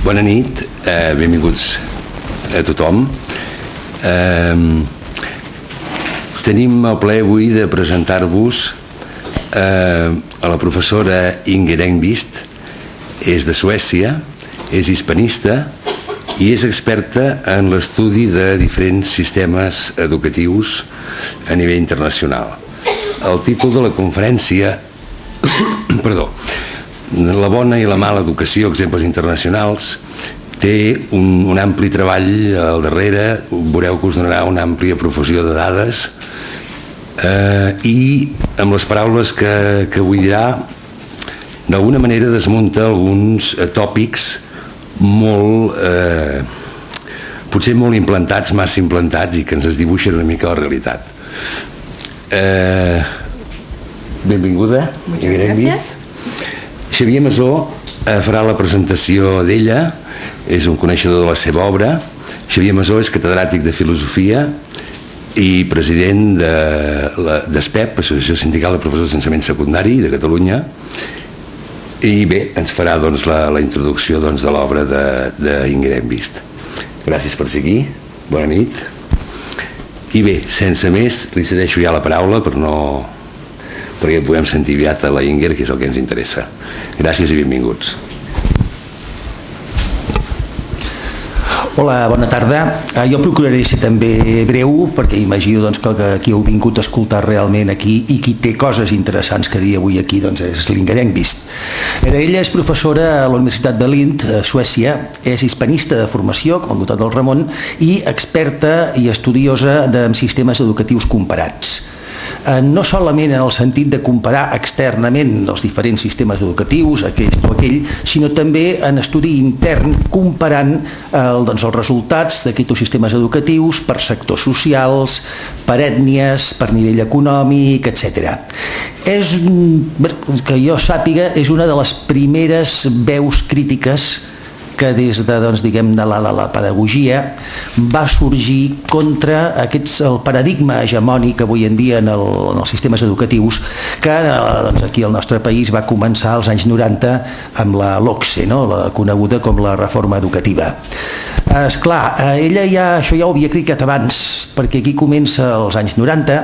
Bona nit, benvinguts a tothom. Tenim el plaer avui de presentar-vos a la professora Inger Engvist. És de Suècia, és hispanista i és experta en l'estudi de diferents sistemes educatius a nivell internacional. El títol de la conferència, La bona i la mala educació, exemples internacionals, té un ampli treball al darrere. Veureu que us donarà una àmplia profusió de dades i amb les paraules que avui dirà d'alguna manera desmunta alguns tòpics potser molt implantats, massa implantats, i que ens es dibuixen una mica la realitat. Benvinguda. Muchas gracias. Xavier Masó farà la presentació d'ella, és un coneixedor de la seva obra. Xavier Masó és catedràtic de Filosofia i president d'ASPEP, Associació Sindical de Professors d'Ensenyament Secundari de Catalunya, i bé, ens farà la introducció de l'obra d'Inger Engvist. Gràcies per ser aquí, bona nit. I bé, sense més, li cedeixo ja la paraula perquè puguem sentir aviat a la Inger, que és el que ens interessa. Gràcies i benvinguts. Hola, bona tarda. Jo procuraré ser també breu, perquè imagino que qui heu vingut a escoltar realment aquí i qui té coses interessants que dir avui aquí és l'Inger Engvist. Ella és professora a la Universitat de Lund, a Suècia, és hispanista de formació, com el dotat del Ramon, i experta i estudiosa de sistemes educatius comparats. No solament en el sentit de comparar externament els diferents sistemes educatius, aquest o aquell, sinó també en estudi intern comparant els resultats d'aquests sistemes educatius per sectors socials, per ètnies, per nivell econòmic, etc. Que jo sàpiga, és una de les primeres veus crítiques que des de la pedagogia va sorgir contra el paradigma hegemònic avui en dia en els sistemes educatius que aquí al nostre país va començar als anys 90 amb la LOCSE, la coneguda com la reforma educativa. Esclar, ella això ja ho havia criticat abans, perquè aquí comença als anys 90,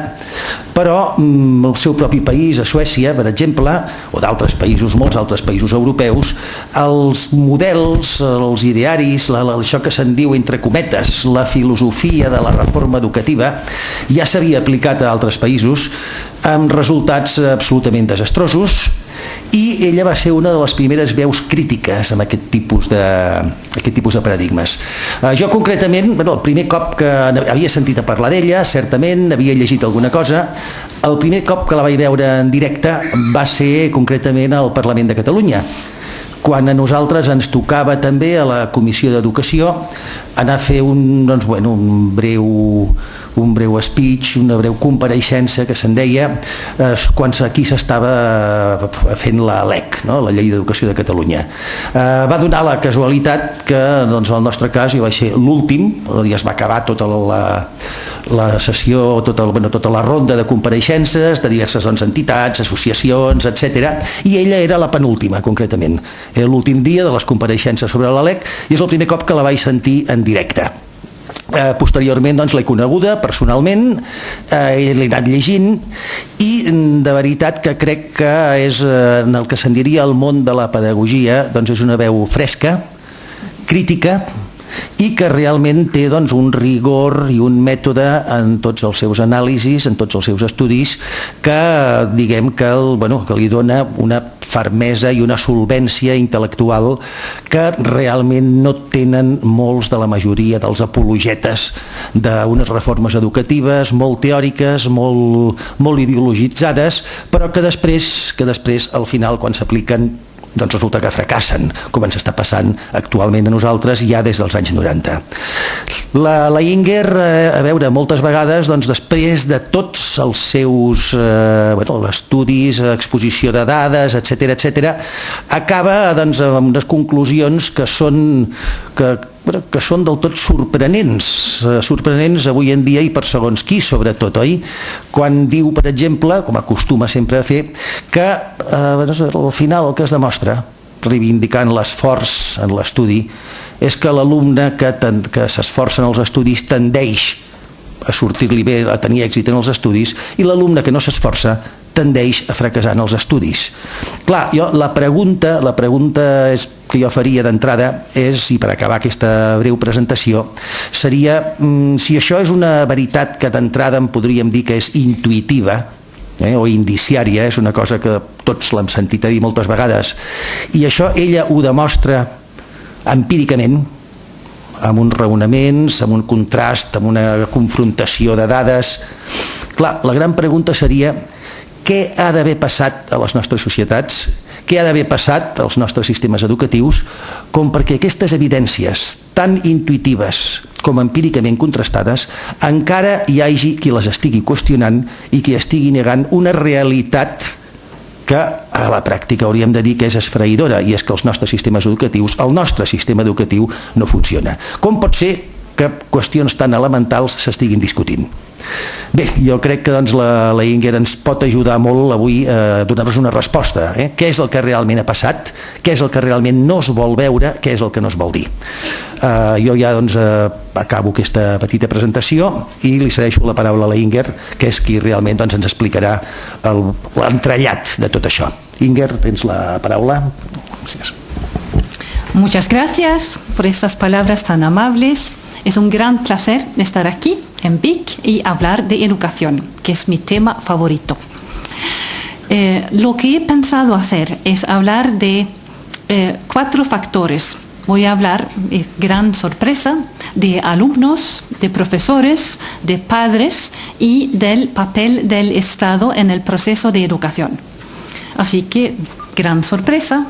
però el seu propi país, a Suècia, per exemple, o d'altres països, molts altres països europeus, els models, els idearis, això que se'n diu entre cometes, la filosofia de la reforma educativa, ja s'havia aplicat a altres països amb resultats absolutament desastrosos, i ella va ser una de les primeres veus crítiques amb aquest tipus de paradigmes. Jo concretament, el primer cop que havia sentit a parlar d'ella, certament, havia llegit alguna cosa, el primer cop que la vaig veure en directe va ser concretament al Parlament de Catalunya, quan a nosaltres ens tocava també a la Comissió d'Educació anar a fer un breu speech, una breu compareixença que se'n deia quan aquí s'estava fent la LEC, la Llei d'Educació de Catalunya. Va donar la casualitat que en el nostre cas jo vaig ser l'últim, i es va acabar tota la sessió, tota la ronda de compareixences de diverses entitats, associacions, etc. I ella era la penúltima, concretament. Era l'últim dia de les compareixences sobre la LEC i és el primer cop que la vaig sentir en directe. Posteriorment l'he coneguda personalment, l'he anat llegint i de veritat que crec que és en el que se'n diria el món de la pedagogia, és una veu fresca, crítica, i que realment té un rigor i un mètode en tots els seus anàlisis, en tots els seus estudis, que diguem que li dona una fermesa i una solvència intel·lectual que realment no tenen molts de la majoria dels apologetes d'unes reformes educatives molt teòriques, molt ideologitzades, però que després al final quan s'apliquen resulta que fracassen, com ens està passant actualment a nosaltres ja des dels anys 90. La Inger, a veure, moltes vegades, després de tots els seus estudis, exposició de dades, etc., acaba amb unes conclusions que són del tot sorprenents avui en dia i per segons qui, sobretot, oi? Quan diu, per exemple, com acostuma sempre a fer, que al final el que es demostra reivindicant l'esforç en l'estudi, és que l'alumne que s'esforça en els estudis tendeix a sortir-li bé, a tenir èxit en els estudis, i l'alumne que no s'esforça tendeix a fracassar en els estudis. Clar, la pregunta que jo faria d'entrada és, i per acabar aquesta breu presentació, seria si això és una veritat que d'entrada en podríem dir que és intuïtiva, o indiciària, és una cosa que tots l'hem sentit a dir moltes vegades, i això ella ho demostra empíricament, amb uns raonaments, amb un contrast, amb una confrontació de dades. Clar, la gran pregunta seria què ha d'haver passat a les nostres societats, què ha d'haver passat als nostres sistemes educatius, com perquè aquestes evidències tan intuïtives com empíricament contrastades encara hi hagi qui les estigui qüestionant i qui estigui negant una realitat que a la pràctica hauríem de dir que és esfereïdora, i és que els nostres sistemes educatius, el nostre sistema educatiu no funciona. Com pot ser que qüestions tan elementals s'estiguin discutint? Bé, jo crec que doncs, la Inger ens pot ajudar molt avui a donar-nos una resposta. Què és el que realment ha passat? Què és el que realment no es vol veure? Què és el que no es vol dir? Jo ja doncs, acabo aquesta petita presentació i li cedeixo la paraula a la Inger, que és qui realment doncs, ens explicarà l'entrellat de tot això. Inger, tens la paraula. Gràcies. Muchas gracias por estas palabras tan amables. Es un gran placer estar aquí en BIC y hablar de educación, que es mi tema favorito. Lo que he pensado hacer es hablar de 4 factores. Voy a hablar, gran sorpresa, de alumnos, de profesores, de padres y del papel del Estado en el proceso de educación. Así que, gran sorpresa.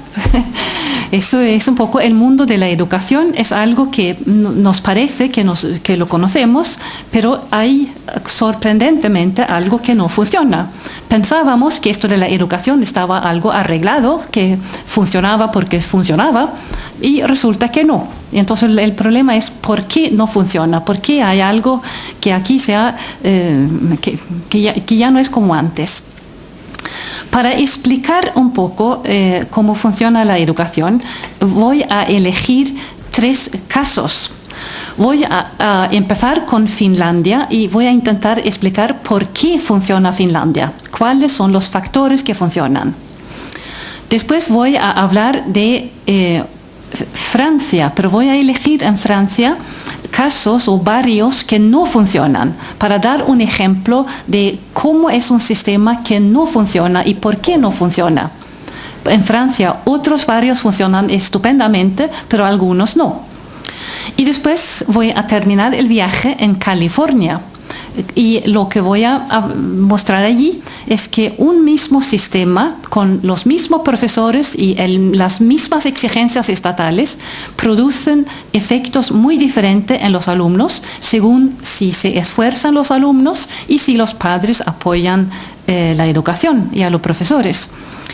Eso es un poco el mundo de la educación, es algo que nos parece que lo conocemos, pero hay sorprendentemente algo que no funciona. Pensábamos que esto de la educación estaba algo arreglado, que funcionaba porque funcionaba, y resulta que no. Y entonces el problema es por qué no funciona, por qué hay algo que aquí que ya no es como antes. Para explicar un poco cómo funciona la educación, voy a elegir 3 casos. Voy a empezar con Finlandia y voy a intentar explicar por qué funciona Finlandia, cuáles son los factores que funcionan. Después voy a hablar de Francia, pero voy a elegir en Francia casos o barrios que no funcionan, para dar un ejemplo de cómo es un sistema que no funciona y por qué no funciona. En Francia otros barrios funcionan estupendamente, pero algunos no. Y después voy a terminar el viaje en California. Y lo que voy a mostrar allí es que un mismo sistema con los mismos profesores y las mismas exigencias estatales producen efectos muy diferentes en los alumnos según si se esfuerzan los alumnos y si los padres apoyan la educación y a los profesores.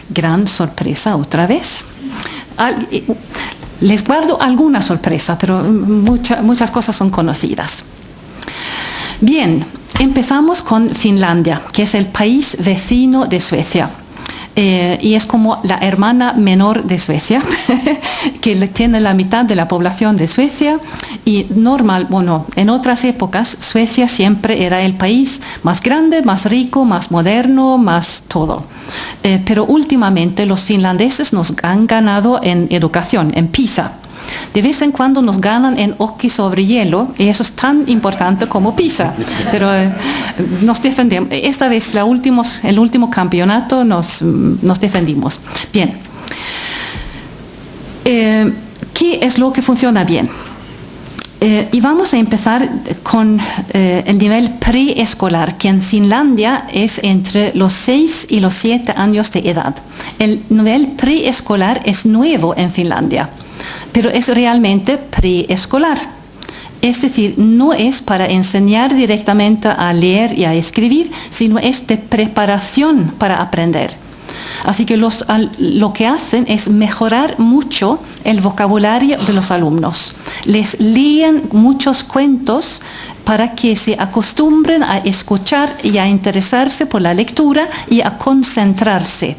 Gran sorpresa otra vez. Les guardo alguna sorpresa, pero muchas cosas son conocidas. Bien, empezamos con Finlandia, que es el país vecino de Suecia. Y es como la hermana menor de Suecia, que tiene la mitad de la población de Suecia. Y en otras épocas Suecia siempre era el país más grande, más rico, más moderno, más todo. Pero últimamente los finlandeses nos han ganado en educación, en PISA. De vez en cuando nos ganan en hockey sobre hielo, y eso es tan importante como PISA, pero nos defendemos. Esta vez, el último campeonato, nos defendimos. Bien. ¿Qué es lo que funciona bien? Y vamos a empezar con el nivel preescolar, que en Finlandia es entre los 6 y los 7 años de edad. El nivel preescolar es nuevo en Finlandia, pero es realmente preescolar. Es decir, no es para enseñar directamente a leer y a escribir, sino es de preparación para aprender. Así que lo que hacen es mejorar mucho el vocabulario de los alumnos. Les leen muchos cuentos para que se acostumbren a escuchar y a interesarse por la lectura y a concentrarse.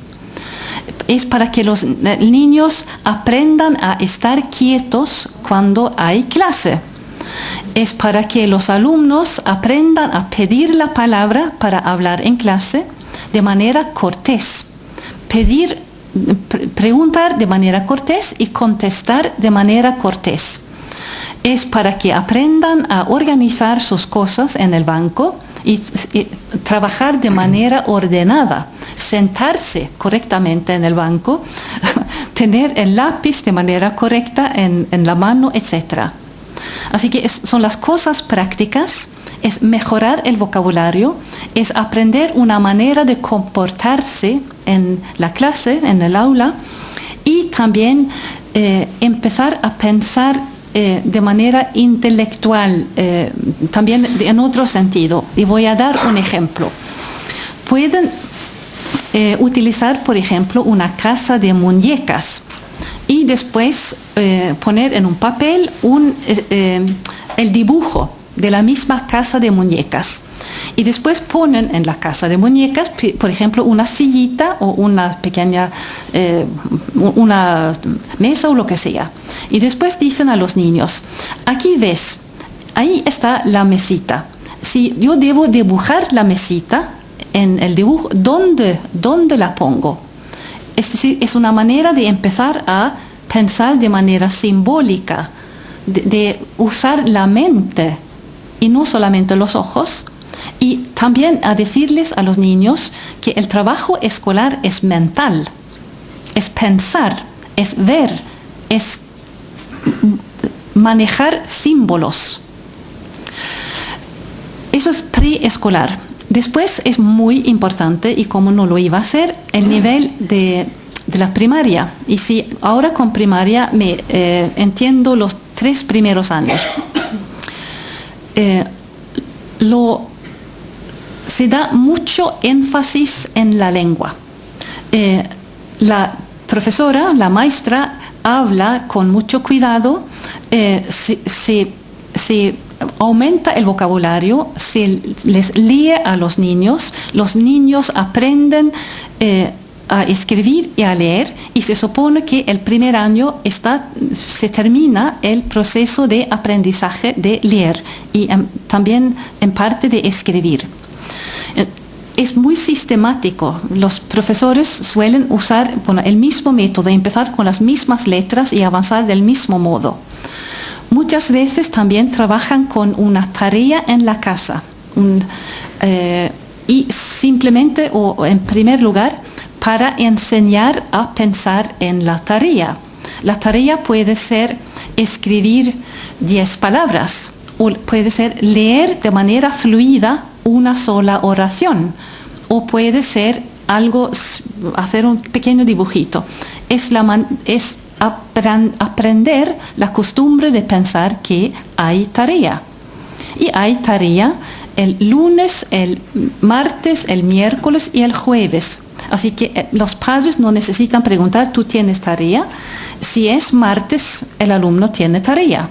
es para que los niños aprendan a estar quietos cuando hay clase. Es para que los alumnos aprendan a pedir la palabra para hablar en clase de manera cortés. Preguntar de manera cortés y contestar de manera cortés. Es para que aprendan a organizar sus cosas en el banco y trabajar de manera ordenada, sentarse correctamente en el banco, tener el lápiz de manera correcta en la mano, etc. Así que son las cosas prácticas, es mejorar el vocabulario, es aprender una manera de comportarse en la clase, en el aula, y también empezar a pensar de manera intelectual, también en otro sentido. Y voy a dar un ejemplo. Pueden utilizar, por ejemplo, una casa de muñecas y después poner en un papel el dibujo de la misma casa de muñecas. Y después ponen en la casa de muñecas, por ejemplo, una sillita o una pequeña una mesa o lo que sea. Y después dicen a los niños, aquí ves, ahí está la mesita. Si yo debo dibujar la mesita en el dibujo, ¿dónde la pongo? Es decir, es una manera de empezar a pensar de manera simbólica, de usar la mente y no solamente los ojos, y también a decirles a los niños que el trabajo escolar es mental, es pensar, es ver, es manejar símbolos. Eso es preescolar. Después es muy importante, y como no lo iba a hacer, el nivel de la primaria. Y si ahora con primaria me entiendo los 3 primeros años. Se da mucho énfasis en la lengua. La profesora, la maestra, habla con mucho cuidado, se aumenta el vocabulario, se les lee a los niños aprenden a escribir y a leer, y se supone que el primer año se termina el proceso de aprendizaje de leer y también en parte de escribir. Es muy sistemático. Los profesores suelen usar el mismo método, empezar con las mismas letras y avanzar del mismo modo. Muchas veces también trabajan con una tarea en la casa y simplemente o en primer lugar para enseñar a pensar en la tarea. La tarea puede ser escribir 10 palabras o puede ser leer de manera fluida una sola oración, o puede ser hacer un pequeño dibujito. Es aprender la costumbre de pensar que hay tarea. Y hay tarea el lunes, el martes, el miércoles y el jueves. Así que los padres no necesitan preguntar, ¿tú tienes tarea? Si es martes, el alumno tiene tarea.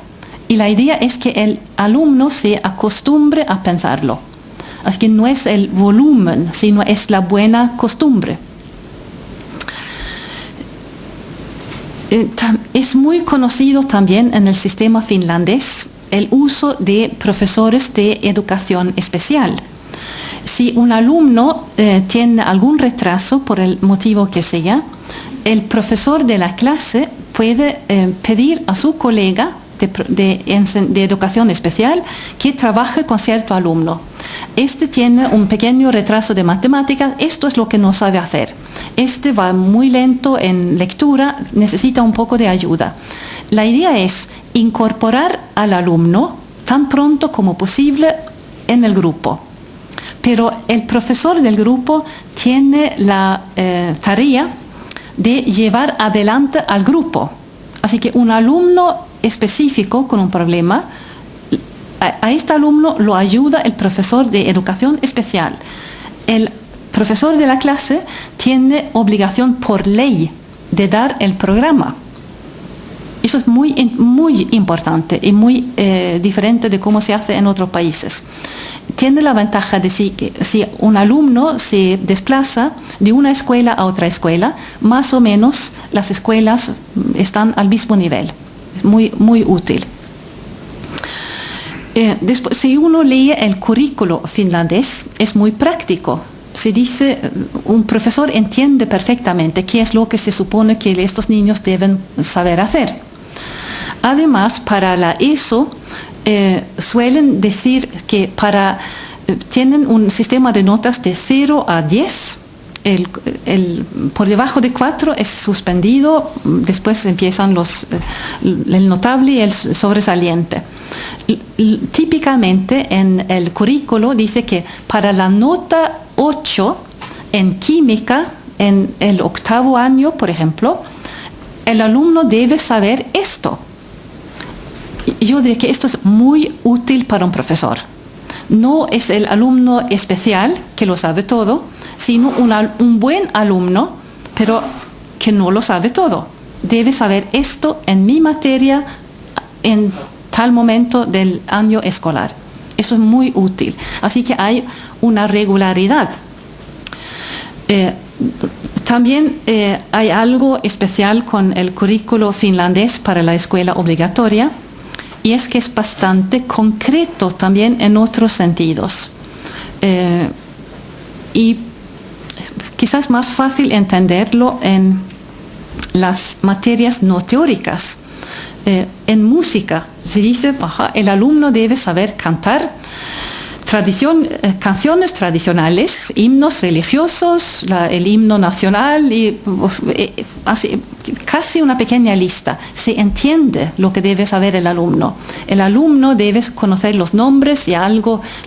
Y la idea es que el alumno se acostumbre a pensarlo. Así que no es el volumen, sino es la buena costumbre. Es muy conocido también en el sistema finlandés el uso de profesores de educación especial. Si un alumno tiene algún retraso por el motivo que sea, el profesor de la clase puede pedir a su colega de educación especial que trabaje con cierto alumno. Este tiene un pequeño retraso de matemáticas, esto es lo que no sabe hacer. Este va muy lento en lectura, necesita un poco de ayuda. La idea es incorporar al alumno tan pronto como posible en el grupo. Pero el profesor del grupo tiene la tarea de llevar adelante al grupo. Así que un alumno específico con un problema, a este alumno lo ayuda el profesor de educación especial. El profesor de la clase tiene obligación por ley de dar el programa. Eso es muy importante y muy diferente de cómo se hace en otros países. Tiene la ventaja de que si un alumno se desplaza de una escuela a otra escuela, más o menos las escuelas están al mismo nivel. Es muy útil. Después, si uno lee el currículo finlandés, es muy práctico. Se dice, un profesor entiende perfectamente qué es lo que se supone que estos niños deben saber hacer. Además, para la ESO, suelen decir que tienen un sistema de notas de 0 a 10. Por debajo de 4 es suspendido, después empiezan el notable y el sobresaliente. Típicamente en el currículo dice que para la nota 8 en química, en el 8º año, por ejemplo, el alumno debe saber esto. Yo diría que esto es muy útil para un profesor. No es el alumno especial que lo sabe todo, sino un buen alumno, pero que no lo sabe todo. Debe saber esto en mi materia en tal momento del año escolar. Eso es muy útil. Así que hay una regularidad. También hay algo especial con el currículo finlandés para la escuela obligatoria, y es que es bastante concreto también en otros sentidos. Y quizás más fácil entenderlo en las materias no teóricas. En música se dice, el alumno debe saber cantar canciones tradicionales, himnos religiosos, el himno nacional, y así, casi una pequeña lista. Se entiende lo que debe saber el alumno. El alumno debe conocer los nombres y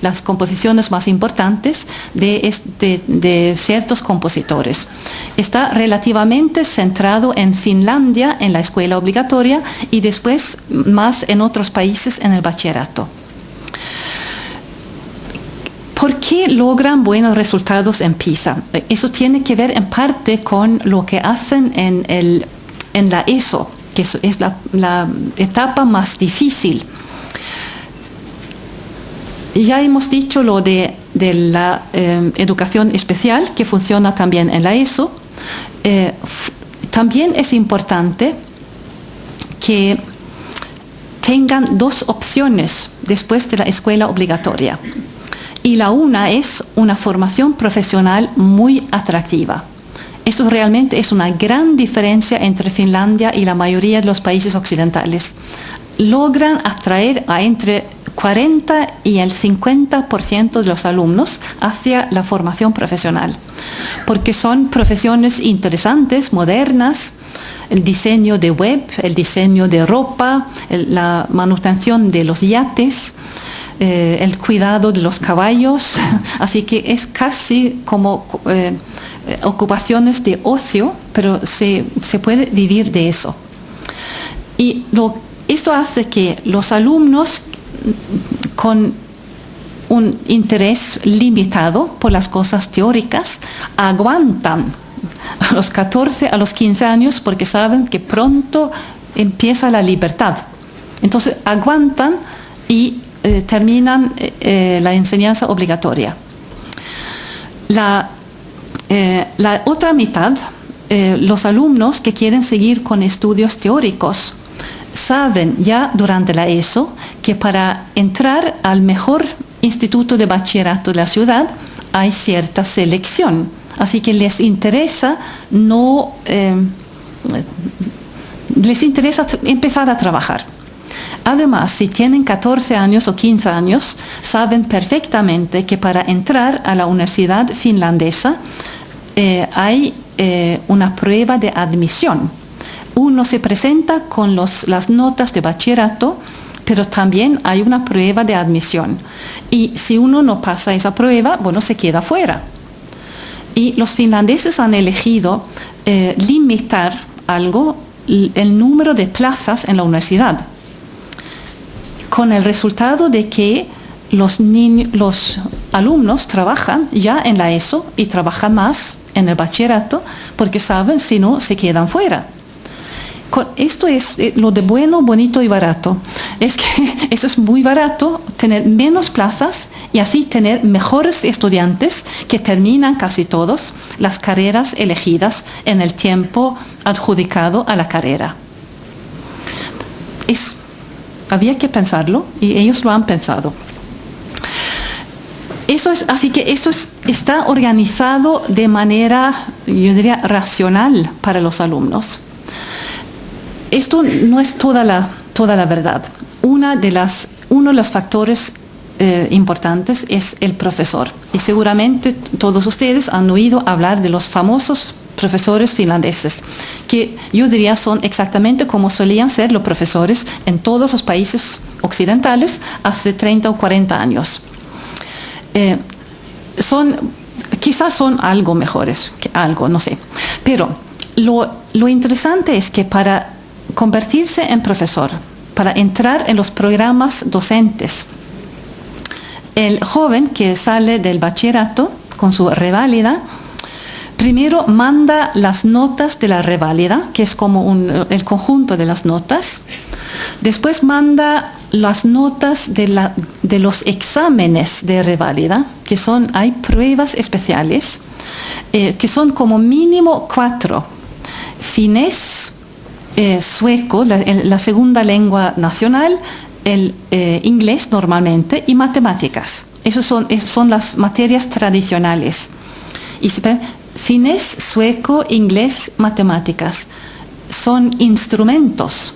las composiciones más importantes de ciertos compositores. Está relativamente centrado en Finlandia, en la escuela obligatoria, y después más en otros países en el bachillerato. ¿Por qué logran buenos resultados en PISA? Eso tiene que ver en parte con lo que hacen en la ESO, que es la etapa más difícil. Ya hemos dicho lo de la educación especial, que funciona también en la ESO. También es importante que tengan 2 opciones después de la escuela obligatoria. Y la una es una formación profesional muy atractiva. Esto realmente es una gran diferencia entre Finlandia y la mayoría de los países occidentales. Logran atraer a entre 40 y el 50% de los alumnos hacia la formación profesional, porque son profesiones interesantes, modernas, el diseño de web, el diseño de ropa, la manutención de los yates, el cuidado de los caballos, así que es casi como ocupaciones de ocio, pero se puede vivir de eso. Y esto hace que los alumnos con un interés limitado por las cosas teóricas aguantan a los 14, a los 15 años, porque saben que pronto empieza la libertad. Entonces aguantan y terminan la enseñanza obligatoria. La otra mitad, los alumnos que quieren seguir con estudios teóricos, saben ya durante la ESO que para entrar al mejor instituto de bachillerato de la ciudad hay cierta selección. Así que les interesa empezar a trabajar. Además, si tienen 14 años o 15 años, saben perfectamente que para entrar a la universidad finlandesa hay una prueba de admisión. Uno se presenta con las notas de bachillerato, pero también hay una prueba de admisión. Y si uno no pasa esa prueba, se queda fuera. Y los finlandeses han elegido limitar el número de plazas en la universidad, con el resultado de que los alumnos trabajan ya en la ESO y trabajan más en el bachillerato, porque saben, si no, se quedan fuera. Esto es lo de bueno, bonito y barato. Es que eso es muy barato, tener menos plazas y así tener mejores estudiantes que terminan casi todos las carreras elegidas en el tiempo adjudicado a la carrera. Había que pensarlo y ellos lo han pensado. Así que esto está organizado de manera, yo diría, racional para los alumnos. Esto no es toda la verdad. Uno de los factores importantes es el profesor. Y seguramente todos ustedes han oído hablar de los famosos profesores finlandeses, que yo diría son exactamente como solían ser los profesores en todos los países occidentales hace 30 o 40 años. Quizás son algo mejores, no sé. Pero lo interesante es que para convertirse en profesor, para entrar en los programas docentes, el joven que sale del bachillerato con su reválida, primero manda las notas de la reválida, que es como el conjunto de las notas. Después manda las notas de los exámenes de reválida, que hay pruebas especiales, que son como mínimo 4. Finés, sueco, la segunda lengua nacional, el inglés normalmente, y matemáticas. Esas son las materias tradicionales. Y finés, sueco, inglés, matemáticas. Son instrumentos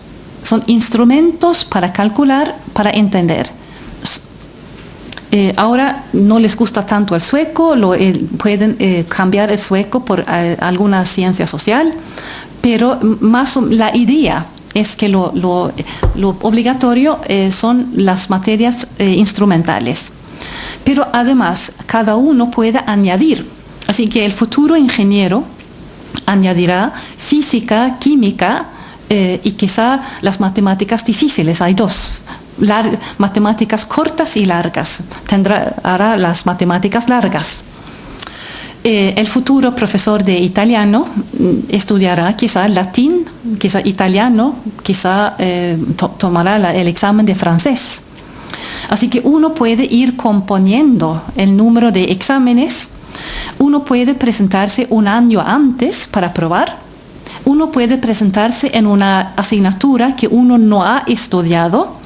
para calcular, para entender. Ahora no les gusta tanto el sueco, pueden cambiar el sueco por alguna ciencia social, pero la idea es que lo obligatorio son las materias instrumentales. Pero además, cada uno puede añadir. Así que el futuro ingeniero añadirá física, química y quizá las matemáticas difíciles. Hay 2. Matemáticas cortas y largas. Hará las matemáticas largas. El futuro profesor de italiano estudiará quizá latín, quizá italiano, quizá tomará el examen de francés. Así que uno puede ir componiendo el número de exámenes. Uno puede presentarse un año antes para probar. Uno puede presentarse en una asignatura que uno no ha estudiado.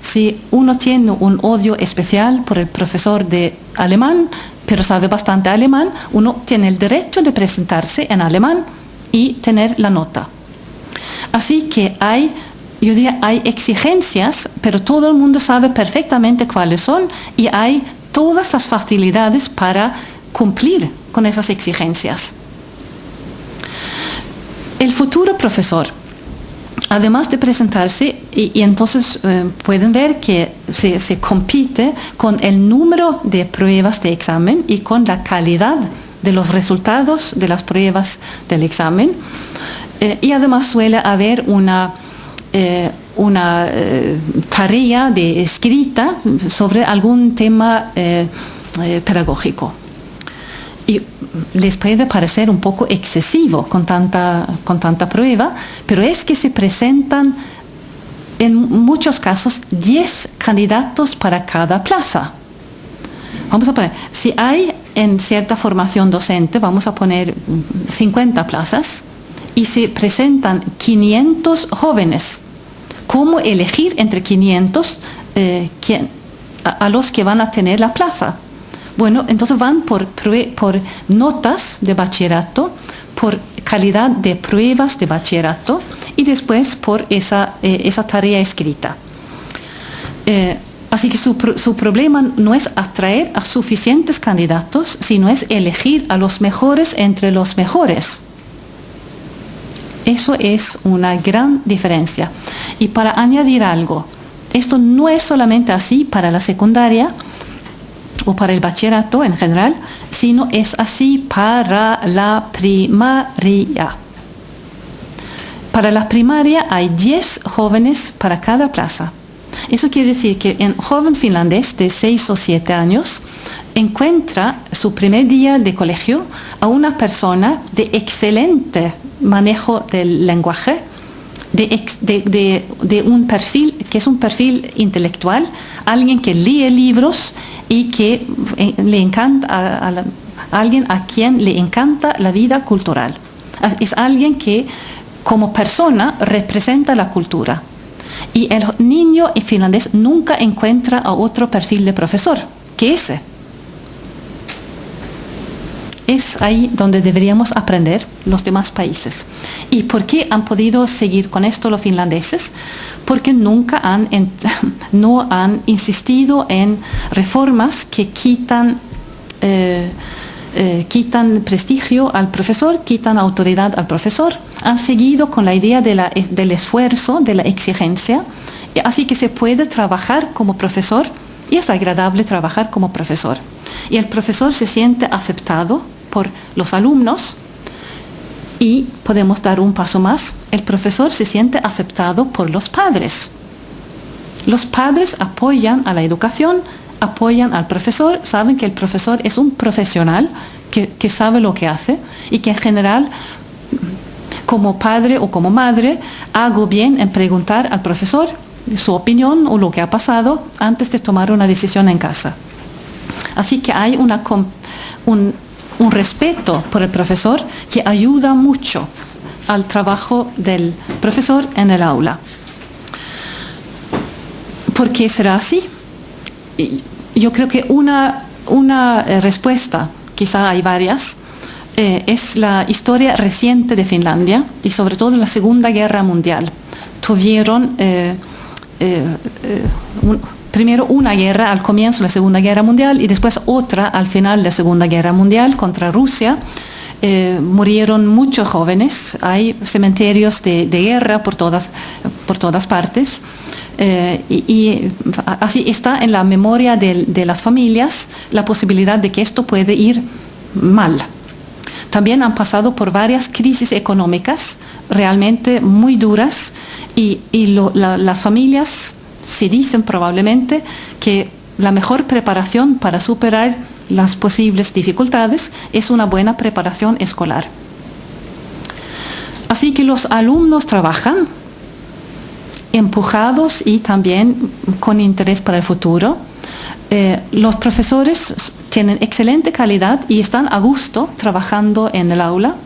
Si uno tiene un odio especial por el profesor de alemán, pero sabe bastante alemán, uno tiene el derecho de presentarse en alemán y tener la nota. Así que hay exigencias, pero todo el mundo sabe perfectamente cuáles son y hay todas las facilidades para cumplir con esas exigencias. El futuro profesor, además de presentarse, y entonces pueden ver que se compite con el número de pruebas de examen y con la calidad de los resultados de las pruebas del examen. Y además suele haber una tarea de escrita sobre algún tema pedagógico. Y les puede parecer un poco excesivo con tanta prueba, pero es que se presentan en muchos casos 10 candidatos para cada plaza. Vamos a poner, si hay en cierta formación docente, vamos a poner 50 plazas y se presentan 500 jóvenes. ¿Cómo elegir entre 500 a los que van a tener la plaza? Bueno, entonces van por notas de bachillerato, por calidad de pruebas de bachillerato y después por esa tarea escrita. Así que su problema no es atraer a suficientes candidatos, sino es elegir a los mejores entre los mejores. Eso es una gran diferencia. Y para añadir algo, esto no es solamente así para la secundaria o para el bachillerato en general, sino es así para la primaria. Para la primaria hay 10 jóvenes para cada plaza. Eso quiere decir que un joven finlandés de 6 o 7 años encuentra su primer día de colegio a una persona de excelente manejo del lenguaje, de un perfil que es un perfil intelectual, alguien que lee libros y que le encanta alguien a quien le encanta la vida cultural. Es alguien que como persona representa la cultura. Y el niño finlandés nunca encuentra a otro perfil de profesor que ese. Es ahí donde deberíamos aprender los demás países. ¿Y por qué han podido seguir con esto los finlandeses? Porque nunca no han insistido en reformas que quitan prestigio al profesor, quitan autoridad al profesor. Han seguido con la idea del esfuerzo, de la exigencia, así que se puede trabajar como profesor y es agradable trabajar como profesor. Y el profesor se siente aceptado por los alumnos y podemos dar un paso más. El profesor se siente aceptado por los padres. Los padres apoyan a la educación, apoyan al profesor, saben que el profesor es un profesional que sabe lo que hace y que en general, como padre o como madre, hago bien en preguntar al profesor su opinión o lo que ha pasado antes de tomar una decisión en casa. Así que hay un respeto por el profesor que ayuda mucho al trabajo del profesor en el aula. ¿Por qué será así? Yo creo que una respuesta, quizá hay varias, es la historia reciente de Finlandia y sobre todo la Segunda Guerra Mundial. Tuvieron primero una guerra al comienzo de la Segunda Guerra Mundial y después otra al final de la Segunda Guerra Mundial contra Rusia. Murieron muchos jóvenes, hay cementerios de guerra por todas partes. Y así está en la memoria de las familias la posibilidad de que esto puede ir mal. También han pasado por varias crisis económicas realmente muy duras y las familias se dicen probablemente que la mejor preparación para superar las posibles dificultades es una buena preparación escolar. Así que los alumnos trabajan empujados y también con interés para el futuro. Los profesores tienen excelente calidad y están a gusto trabajando en el aula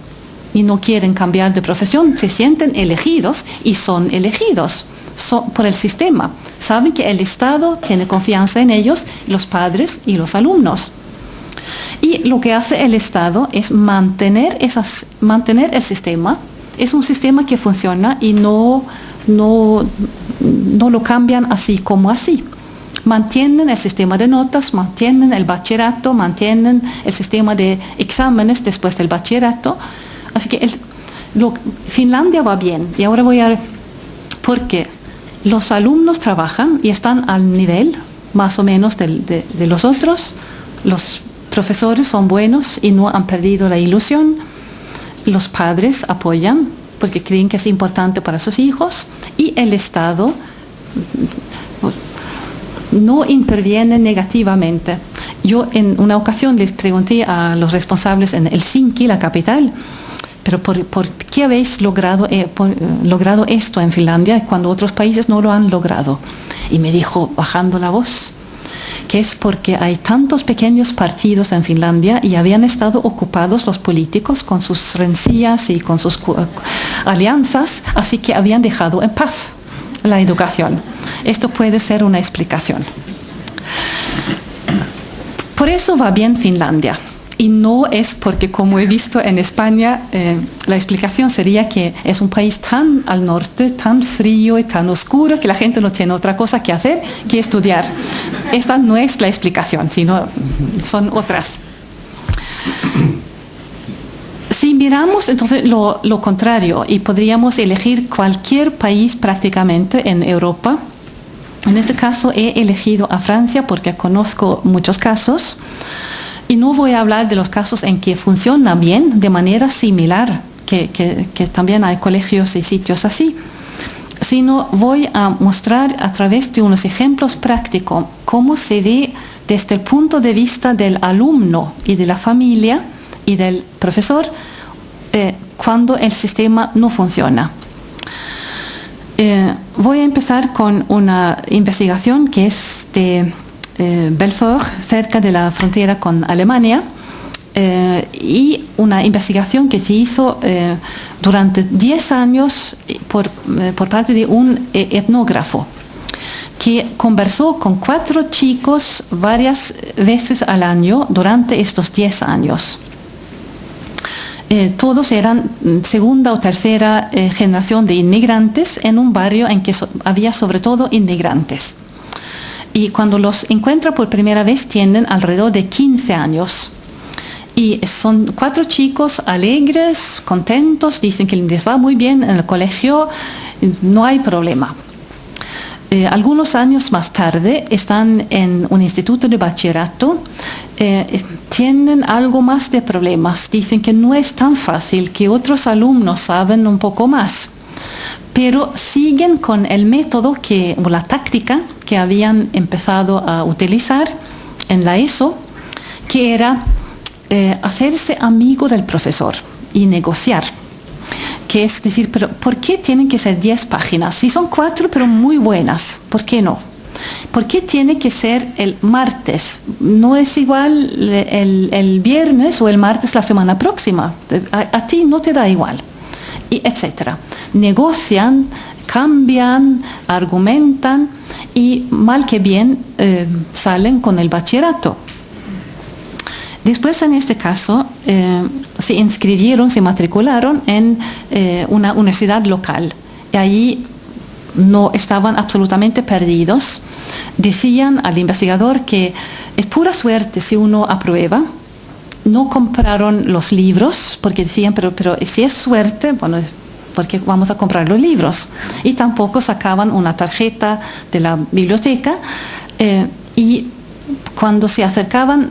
y no quieren cambiar de profesión, se sienten elegidos y son elegidos por el sistema. Saben que el Estado tiene confianza en ellos, los padres y los alumnos. Y lo que hace el Estado es mantener el sistema. Es un sistema que funciona y no lo cambian así como así. Mantienen el sistema de notas, mantienen el bachillerato, mantienen el sistema de exámenes después del bachillerato. Así que Finlandia va bien. Y ahora porque los alumnos trabajan y están al nivel más o menos de los otros. Los profesores son buenos y no han perdido la ilusión. Los padres apoyan porque creen que es importante para sus hijos y el Estado no interviene negativamente. Yo en una ocasión les pregunté a los responsables en Helsinki, la capital, pero ¿por qué habéis logrado esto en Finlandia cuando otros países no lo han logrado? Y me dijo, bajando la voz, que es porque hay tantos pequeños partidos en Finlandia y habían estado ocupados los políticos con sus rencillas y con sus alianzas, así que habían dejado en paz la educación. Esto puede ser una explicación. Por eso va bien Finlandia. Y no es porque, como he visto en España, la explicación sería que es un país tan al norte, tan frío y tan oscuro que la gente no tiene otra cosa que hacer que estudiar. Esta no es la explicación, sino son otras. Si miramos entonces lo contrario, y podríamos elegir cualquier país prácticamente en Europa, en este caso he elegido a Francia porque conozco muchos casos. Y no voy a hablar de los casos en que funciona bien de manera similar, que también hay colegios y sitios así, sino voy a mostrar a través de unos ejemplos prácticos cómo se ve desde el punto de vista del alumno y de la familia y del profesor cuando el sistema no funciona. Voy a empezar con una investigación que es de Belfort, cerca de la frontera con Alemania, y una investigación que se hizo durante 10 años por parte de un etnógrafo que conversó con 4 chicos varias veces al año durante estos 10 años. Todos eran segunda o tercera generación de inmigrantes en un barrio en que había sobre todo inmigrantes. Y cuando los encuentra por primera vez tienen alrededor de 15 años. Y son 4 chicos alegres, contentos, dicen que les va muy bien en el colegio, no hay problema. Algunos años más tarde están en un instituto de bachillerato, tienen algo más de problemas, dicen que no es tan fácil, que otros alumnos saben un poco más, pero siguen con el método o la táctica que habían empezado a utilizar en la ESO, que era hacerse amigo del profesor y negociar. Que es decir, pero ¿por qué tienen que ser 10 páginas? Si son 4, pero muy buenas, ¿por qué no? ¿Por qué tiene que ser el martes? No es igual el viernes o el martes la semana próxima. A ti no te da igual. Y etcétera. Negocian, cambian, argumentan y mal que bien salen con el bachillerato. Después, en este caso, se inscribieron, se matricularon en una universidad local. Y allí no estaban absolutamente perdidos. Decían al investigador que es pura suerte si uno aprueba. No compraron los libros, porque decían, pero si es suerte, bueno, porque vamos a comprar los libros. Y tampoco sacaban una tarjeta de la biblioteca y cuando se acercaban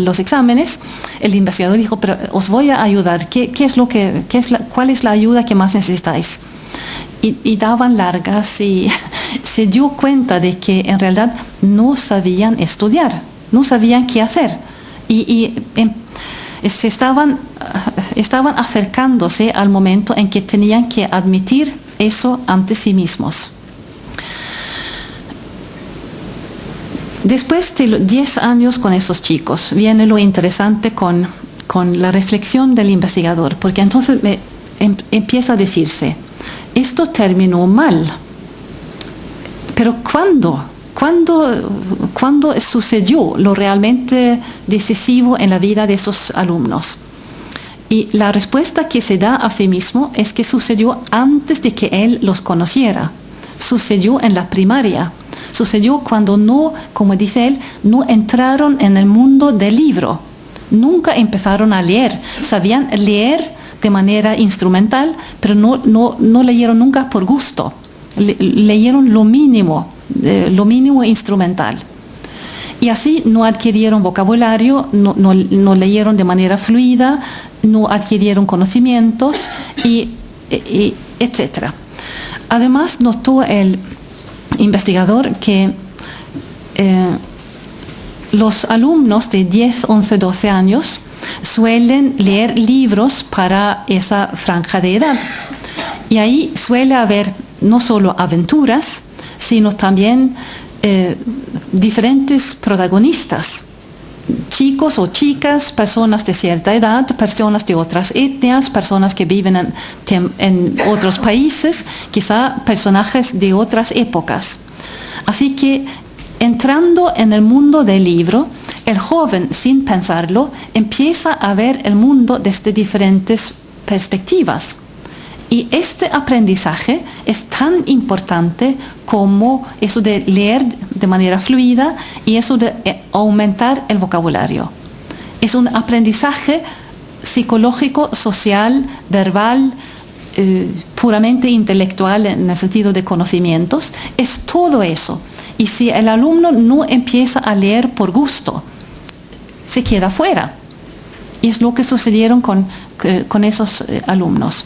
los exámenes, el investigador dijo, pero os voy a ayudar, ¿cuál es la ayuda que más necesitáis? Y daban largas y se dio cuenta de que en realidad no sabían estudiar, no sabían qué hacer. Estaban acercándose al momento en que tenían que admitir eso ante sí mismos. Después de 10 años con esos chicos, viene lo interesante con la reflexión del investigador, porque entonces empieza a decirse, esto terminó mal, pero ¿cuándo sucedió lo realmente decisivo en la vida de esos alumnos? Y la respuesta que se da a sí mismo es que sucedió antes de que él los conociera, sucedió en la primaria. Sucedió cuando no, como dice él, no entraron en el mundo del libro. Nunca empezaron a leer. Sabían leer de manera instrumental, pero no leyeron nunca por gusto. Leyeron lo mínimo instrumental. Y así no adquirieron vocabulario, no leyeron de manera fluida, no adquirieron conocimientos, etc. Además, notó el investigador que los alumnos de 10, 11, 12 años suelen leer libros para esa franja de edad. Y ahí suele haber no solo aventuras, sino también diferentes protagonistas. Chicos o chicas, personas de cierta edad, personas de otras etnias, personas que viven en otros países, quizá personajes de otras épocas. Así que entrando en el mundo del libro, el joven, sin pensarlo, empieza a ver el mundo desde diferentes perspectivas. Y este aprendizaje es tan importante como eso de leer de manera fluida y eso de aumentar el vocabulario. Es un aprendizaje psicológico, social, verbal, puramente intelectual en el sentido de conocimientos. Es todo eso. Y si el alumno no empieza a leer por gusto, se queda fuera. Y es lo que sucedieron con esos alumnos.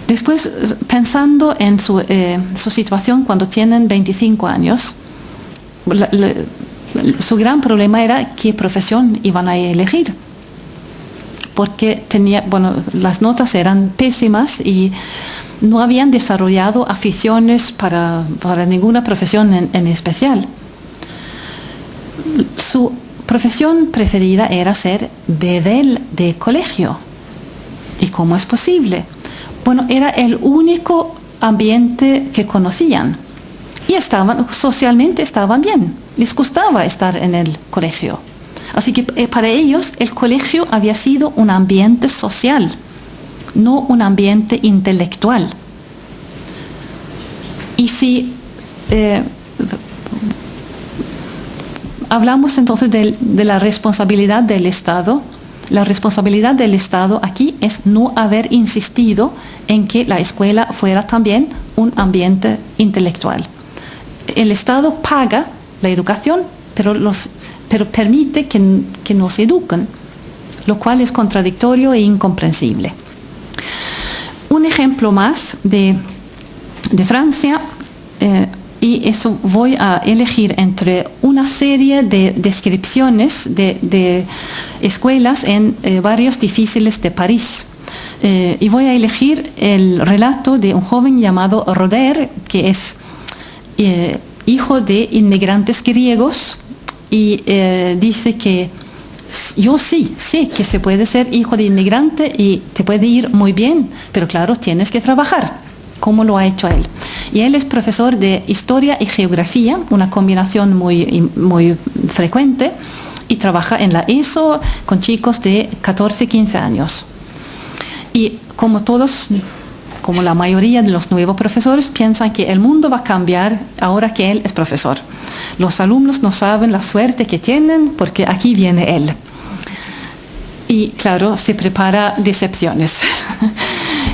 Después, pensando en su situación cuando tienen 25 años, su gran problema era qué profesión iban a elegir. porque las notas eran pésimas y no habían desarrollado aficiones para ninguna profesión en especial. Su profesión preferida era ser bedel de colegio. ¿Y cómo es posible? Bueno, era el único ambiente que conocían y socialmente estaban bien, les gustaba estar en el colegio. Así que para ellos el colegio había sido un ambiente social, no un ambiente intelectual. Y si hablamos entonces de la responsabilidad del Estado, la responsabilidad del Estado aquí es no haber insistido en que la escuela fuera también un ambiente intelectual. El Estado paga la educación, pero permite que nos eduquen, lo cual es contradictorio e incomprensible. Un ejemplo más de Francia, y eso voy a elegir entre una serie de descripciones de escuelas en barrios difíciles de París. Y voy a elegir el relato de un joven llamado Roder, que es hijo de inmigrantes griegos, y dice que yo sí sé que se puede ser hijo de inmigrante y te puede ir muy bien, pero claro, tienes que trabajar, como lo ha hecho él. Y él es profesor de historia y geografía, una combinación muy frecuente, y trabaja en la ESO con chicos de 14, 15 años. Y como la mayoría de los nuevos profesores, piensan que el mundo va a cambiar ahora que él es profesor. Los alumnos no saben la suerte que tienen porque aquí viene él. Y claro, se prepara decepciones.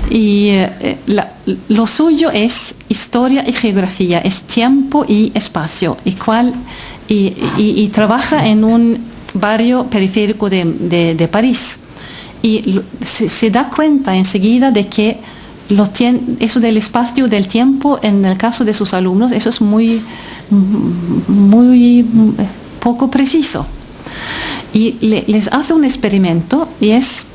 Y lo suyo es historia y geografía, es tiempo y espacio, y trabaja en un barrio periférico de París. Y se da cuenta enseguida de que eso del espacio, del tiempo, en el caso de sus alumnos, eso es muy poco preciso. Y les hace un experimento, y es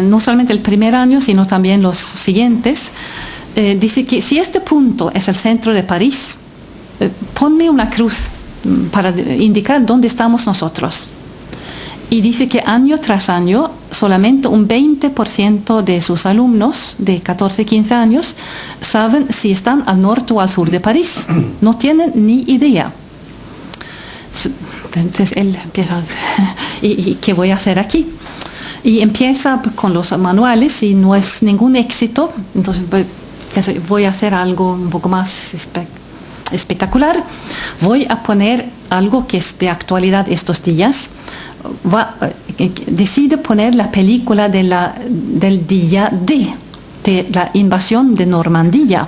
no solamente el primer año, sino también los siguientes. Dice que si este punto es el centro de París, ponme una cruz para indicar dónde estamos nosotros. Y dice que año tras año solamente un 20% de sus alumnos de 14, 15 años saben si están al norte o al sur de París. No tienen ni idea. Entonces él empieza, ¿y qué voy a hacer aquí? Y empieza con los manuales y no es ningún éxito. Entonces voy a hacer algo un poco más espectacular. Voy a poner algo que es de actualidad estos días. Decide poner la película del día de la invasión de Normandía.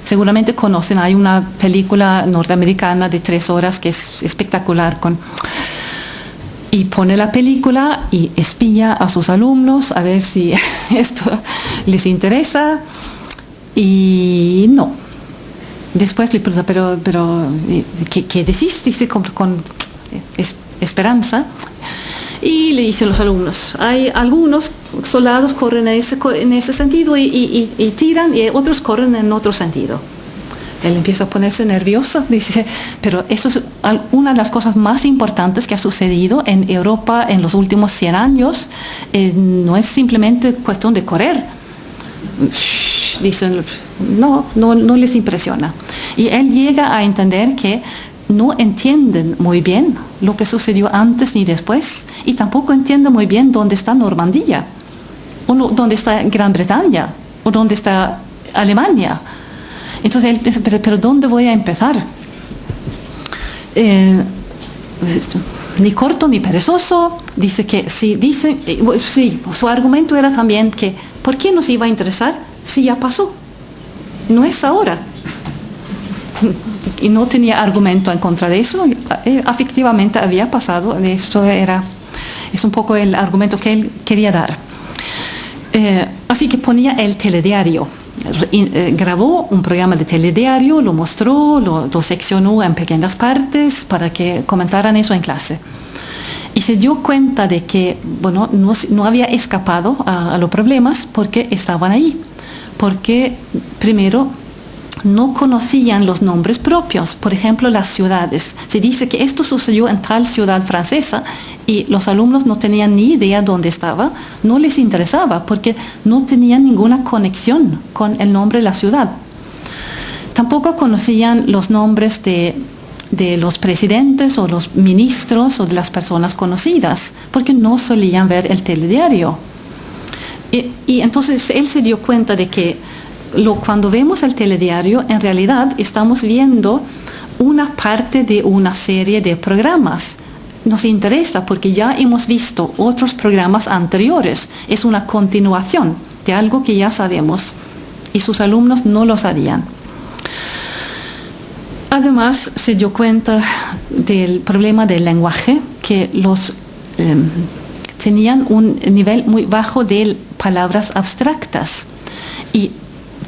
Seguramente conocen, hay una película norteamericana de 3 horas que es espectacular. Y pone la película y espía a sus alumnos a ver si esto les interesa, y no. Después le pregunta, pero ¿qué decís? Dice con esperanza. Y le dice a los alumnos, hay algunos soldados corren en ese sentido y tiran, y otros corren en otro sentido. Él empieza a ponerse nervioso, dice, pero eso es una de las cosas más importantes que ha sucedido en Europa en los últimos 100 años. No es simplemente cuestión de correr. Dicen, no les impresiona. Y él llega a entender que no entienden muy bien lo que sucedió antes ni después, y tampoco entienden muy bien dónde está Normandía, o dónde está Gran Bretaña, o dónde está Alemania. Entonces él piensa, pero ¿dónde voy a empezar? Ni corto ni perezoso. Dice que sí, su argumento era también que ¿por qué nos iba a interesar si ya pasó? No es ahora. Y no tenía argumento en contra de eso. Efectivamente había pasado. Esto es un poco el argumento que él quería dar. Así que ponía el telediario. Grabó un programa de telediario, lo mostró, lo seccionó en pequeñas partes para que comentaran eso en clase. Y se dio cuenta de que, bueno, no había escapado a los problemas porque estaban ahí. Porque, primero, no conocían los nombres propios. Por ejemplo, las ciudades. Se dice que esto sucedió en tal ciudad francesa y los alumnos no tenían ni idea dónde estaba. No les interesaba porque no tenían ninguna conexión con el nombre de la ciudad. Tampoco conocían los nombres de los presidentes o los ministros o de las personas conocidas, porque no solían ver el telediario. Y entonces él se dio cuenta de que cuando vemos el telediario, en realidad estamos viendo una parte de una serie de programas. Nos interesa porque ya hemos visto otros programas anteriores. Es una continuación de algo que ya sabemos. Y sus alumnos no lo sabían. Además, se dio cuenta del problema del lenguaje, que tenían un nivel muy bajo de palabras abstractas y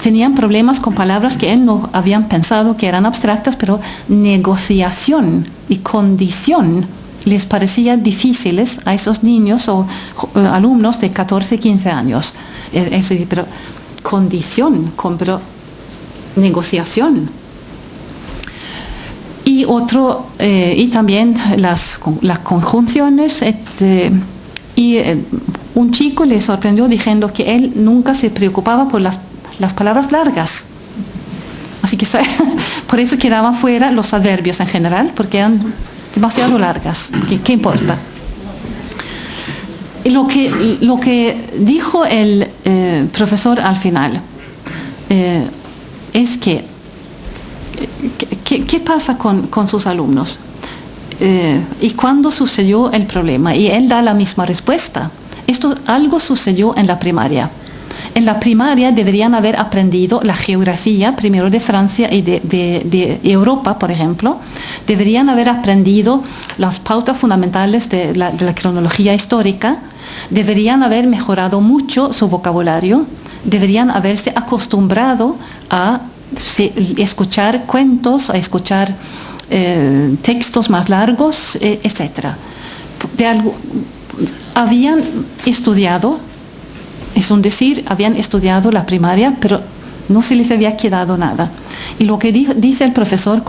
tenían problemas con palabras que él no habían pensado que eran abstractas, pero negociación y condición les parecía difíciles a esos niños o alumnos de 14, 15 años. Pero condición, pero negociación. Y también las conjunciones. Un chico le sorprendió diciendo que él nunca se preocupaba por las palabras largas. Así que por eso quedaban fuera los adverbios en general, porque eran demasiado largas. ¿Qué importa? Y lo que dijo el profesor al final es que ¿qué pasa con sus alumnos? ¿Y cuándo sucedió el problema? Y él da la misma respuesta. Algo sucedió en la primaria. En la primaria deberían haber aprendido la geografía, primero de Francia y de Europa, por ejemplo. Deberían haber aprendido las pautas fundamentales de la cronología histórica. Deberían haber mejorado mucho su vocabulario. Deberían haberse acostumbrado a escuchar cuentos, a escuchar textos más largos, etc. Habían estudiado, habían estudiado la primaria, pero no se les había quedado nada. Y lo que dice el profesor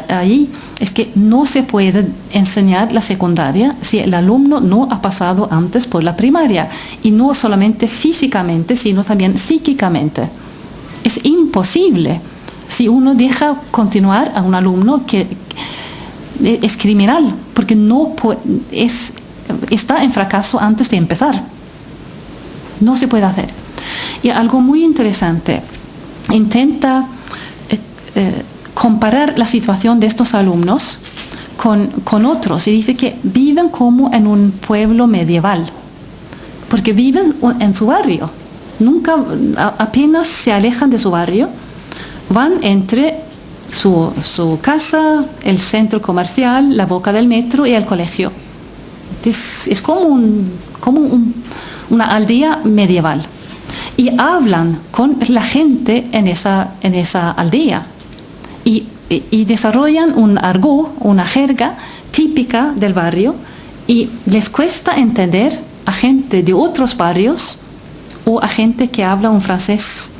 ahí es que no se puede enseñar la secundaria si el alumno no ha pasado antes por la primaria, y no solamente físicamente, sino también psíquicamente. Es imposible. Si uno deja continuar a un alumno que es criminal, porque está en fracaso antes de empezar. No se puede hacer. Y algo muy interesante, intenta comparar la situación de estos alumnos con otros, y dice que viven como en un pueblo medieval, porque viven en su barrio. Apenas se alejan de su barrio, van entre su casa, el centro comercial, la boca del metro y el colegio. Es como una aldea medieval. Y hablan con la gente en esa aldea. Y desarrollan un argot, una jerga típica del barrio, y les cuesta entender a gente de otros barrios o a gente que habla un francés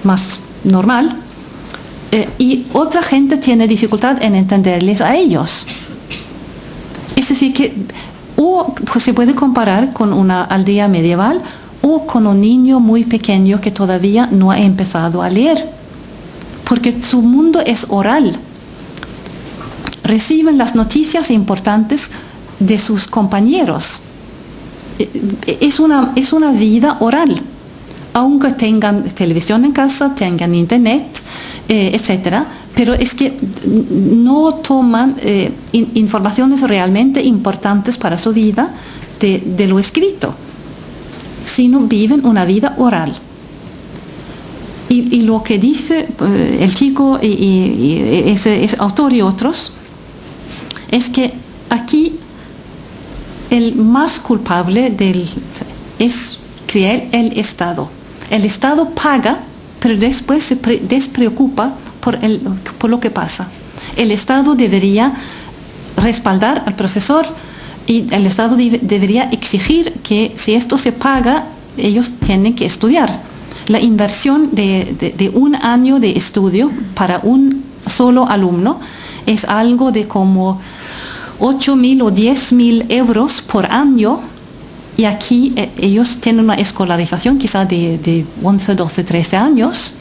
más normal, y otra gente tiene dificultad en entenderles a ellos. Es decir, que pues se puede comparar con una aldea medieval o con un niño muy pequeño que todavía no ha empezado a leer, porque su mundo es oral. Reciben las noticias importantes de sus compañeros. Es una vida oral, aunque tengan televisión en casa, tengan internet, etcétera, pero es que no toman informaciones realmente importantes para su vida de lo escrito, sino viven una vida oral. Y lo que dice el chico y ese autor y otros es que aquí el más culpable es creer el Estado. El Estado paga, pero después se despreocupa por lo que pasa. El Estado debería respaldar al profesor y el Estado debería exigir que si esto se paga, ellos tienen que estudiar. La inversión de un año de estudio para un solo alumno es algo de como 8.000 o 10.000 euros por año, y aquí ellos tienen una escolarización quizá de 11, 12, 13 años,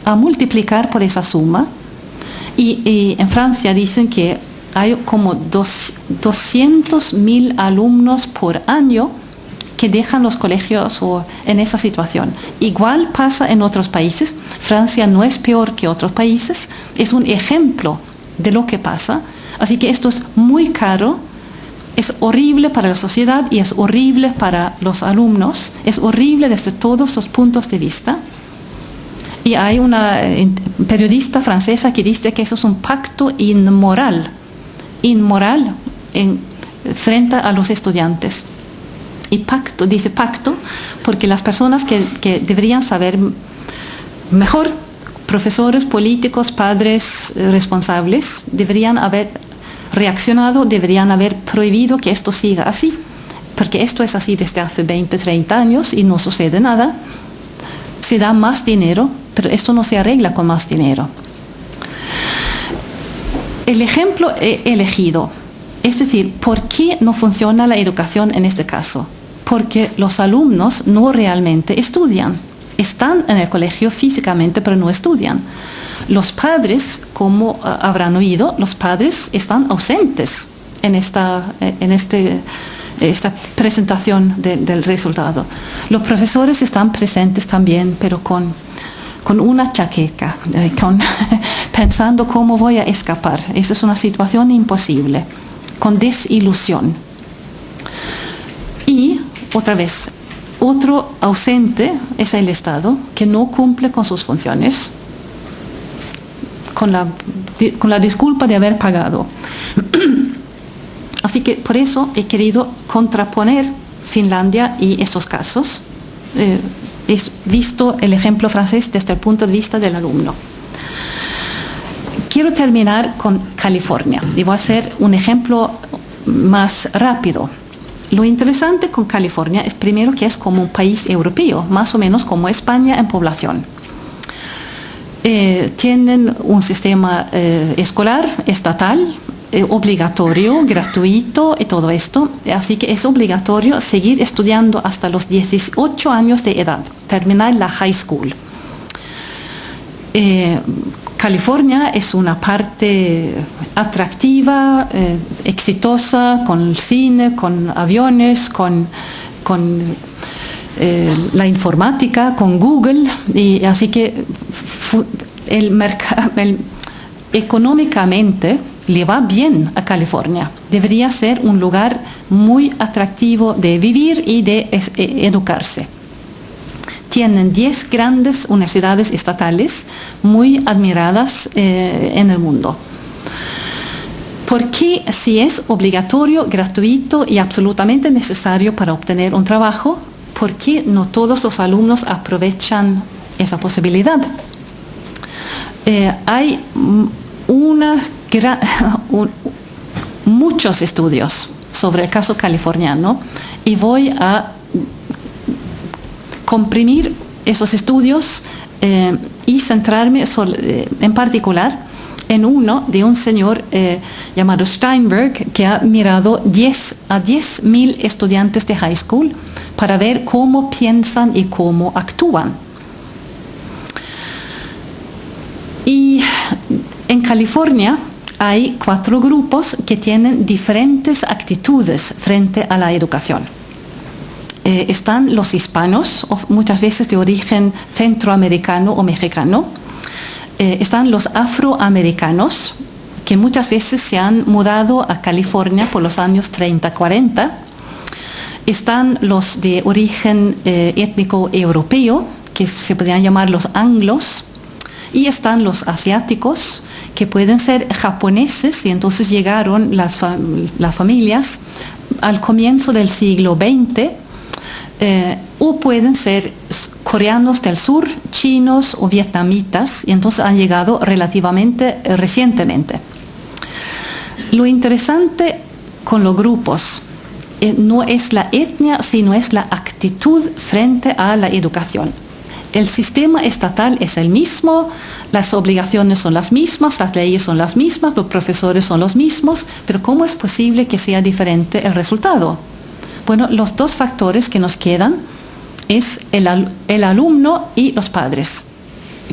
a multiplicar por esa suma. Y en Francia dicen que hay como 200.000 alumnos por año que dejan los colegios en esa situación. Igual pasa en otros países. Francia no es peor que otros países, es un ejemplo de lo que pasa. Así que esto es muy caro, es horrible para la sociedad y es horrible para los alumnos, es horrible desde todos los puntos de vista. Y hay una periodista francesa que dice que eso es un pacto inmoral frente a los estudiantes. Y pacto, dice pacto, porque las personas que deberían saber mejor, profesores, políticos, padres responsables, deberían haber reaccionado, deberían haber prohibido que esto siga así, porque esto es así desde hace 20, 30 años y no sucede nada. Se da más dinero, pero esto no se arregla con más dinero. El ejemplo he elegido, es decir, ¿por qué no funciona la educación en este caso? Porque los alumnos no realmente estudian. Están en el colegio físicamente, pero no estudian. Los padres, como habrán oído, los padres están ausentes en esta presentación del resultado. Los profesores están presentes también, pero con una chaqueta, pensando cómo voy a escapar. Esa es una situación imposible, con desilusión. Y, otra vez, otro ausente es el Estado, que no cumple con sus funciones, con la disculpa de haber pagado. Así que por eso he querido contraponer Finlandia y estos casos. He visto el ejemplo francés desde el punto de vista del alumno. Quiero terminar con California y voy a hacer un ejemplo más rápido. Lo interesante con California es primero que es como un país europeo, más o menos como España en población. Tienen un sistema escolar estatal, obligatorio, gratuito y todo esto, así que es obligatorio seguir estudiando hasta los 18 años de edad, terminar la high school. California es una parte atractiva, exitosa, con el cine, con aviones, con la informática, con Google, y así que económicamente le va bien a California. Debería ser un lugar muy atractivo de vivir y de educarse. Tienen 10 grandes universidades estatales muy admiradas en el mundo. ¿Por qué, si es obligatorio, gratuito y absolutamente necesario para obtener un trabajo, por qué no todos los alumnos aprovechan esa posibilidad? Hay muchos estudios sobre el caso californiano y voy a comprimir esos estudios y centrarme en particular en uno de un señor llamado Steinberg, que ha mirado a 10.000 estudiantes de high school para ver cómo piensan y cómo actúan. Y en California hay 4 grupos que tienen diferentes actitudes frente a la educación. Están los hispanos, muchas veces de origen centroamericano o mexicano. Están los afroamericanos, que muchas veces se han mudado a California por los años 30-40. Están los de origen étnico europeo, que se podrían llamar los anglos. Y están los asiáticos, que pueden ser japoneses, y entonces llegaron las familias al comienzo del siglo XX, o pueden ser coreanos del sur, chinos o vietnamitas, y entonces han llegado relativamente recientemente. Lo interesante con los grupos no es la etnia, sino es la actitud frente a la educación. El sistema estatal es el mismo, las obligaciones son las mismas, las leyes son las mismas, los profesores son los mismos, pero ¿cómo es posible que sea diferente el resultado? Bueno, los dos factores que nos quedan es el alumno y los padres.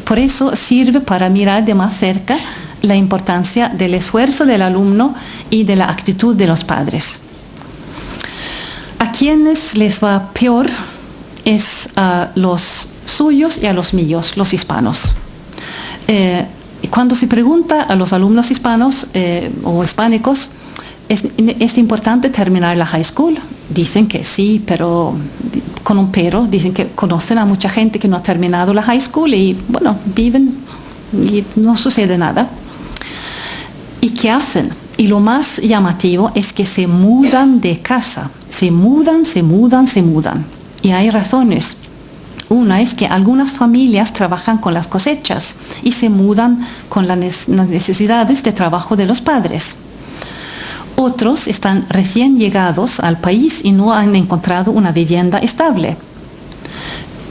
Por eso sirve para mirar de más cerca la importancia del esfuerzo del alumno y de la actitud de los padres. A quienes les va peor es a los suyos y a los míos, los hispanos. Cuando se pregunta a los alumnos hispanos o hispánicos, ¿es importante terminar la high school? Dicen que sí, pero con un pero. Dicen que conocen a mucha gente que no ha terminado la high school y, bueno, viven y no sucede nada. ¿Y qué hacen? Y lo más llamativo es que se mudan de casa. Se mudan. Y hay razones. Una es que algunas familias trabajan con las cosechas y se mudan con las necesidades de trabajo de los padres. Otros están recién llegados al país y no han encontrado una vivienda estable.